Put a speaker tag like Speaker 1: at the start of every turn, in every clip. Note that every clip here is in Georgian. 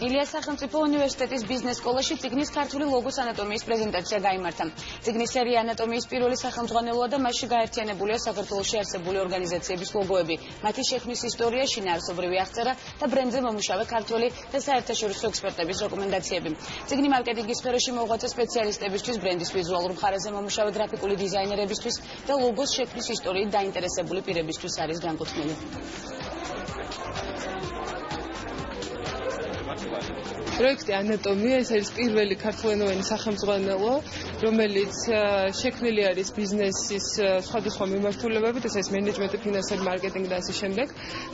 Speaker 1: ილიას სახელმწიფო უნივერსიტეტის ბიზნეს სკოლაში წიგნის ქართული ლოგოს ანატომიის პრეზენტაცია გაიმართა. წიგნის სერია ანატომიის პირველი სახელმძღვანელოა და მასში გაერთიანებულია საქართველოში არსებული ორგანიზაციების ლოგოები, მათი შექმნის ისტორია, შინაარსობრივი აღწერა და ბრენდზე მომუშავე ქართველი და საერთაშორისო ექსპერტების რეკომენდაციები. წიგნი მარკეტინგის სფეროში მოღვაწე სპეციალისტებისთვის, ბრენდის ვიზუალურ მხარეზე მომუშავე გრაფიკული დიზაინერებისთვის და ლოგოს შექმნის ისტორიით დაინტერესებული პირებისთვის არის განკუთვნილი.
Speaker 2: პროექტი ანატომია ეს არის პირველი ქართულენოვანი სახელმძღვანელო, რომელიც შექმნილი არის ბიზნესის სხვადასხვა მიმართულებებით, ეს არის მენეჯმენტი, ფინანსები, მარკეტინგი და ასე შემდეგ.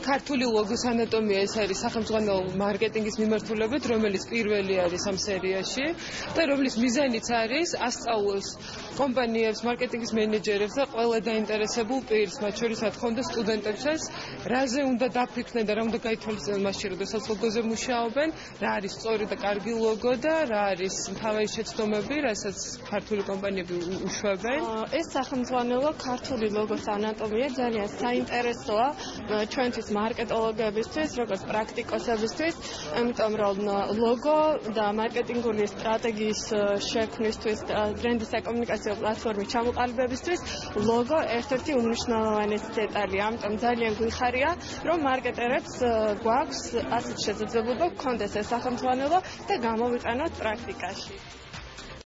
Speaker 2: ქართული ლოგოს ანატომია ეს არის სახელმძღვანელო მარკეტინგის მიმართულებით, რომელიც პირველი არის ამ სერიაში და რომლის მიზანიც არის ასწავლოს კომპანიებს, მარკეტინგის მენეჯერებს და ყველა დაინტერესებულ პირს, მათ შორის რა თქმა უნდა სტუდენტებსაც, რაზე უნდა დაფიქრდნენ და რა უნდა გაითვალისწინონ მაშინ, როდესაც ლოგოზე მუშაობენ, რა არის სწორი და კარგი ლოგო და რა არის მთავარი შეცდომები, რასაც ქართული კომპანიები უშვებენ.
Speaker 3: ეს სახელმძღვანელო ქართული ლოგოს ანატომია ძალიან საინტერესოა ჩვენთვის მარკეტოლოგებისთვის, როგორც პრაქტიკოსებისთვის, იმიტომ რომ ლოგო და მარკეტინგული სტრატეგიის შექმნისთვის, ბრენდის საკომუნიკაციო პლატფორმის ჩამოყალიბებისთვის ლოგო ერთ-ერთი უმნიშვნელოვანესი დეტალია. ამიტომ ძალიან გვიხარია, რომ მარკეტერებს გვაქვს ასეთ შესაძლებლობა გქონდეს ეს სახელმძღვანელო და გამოვიყენოთ პრაქტიკაში.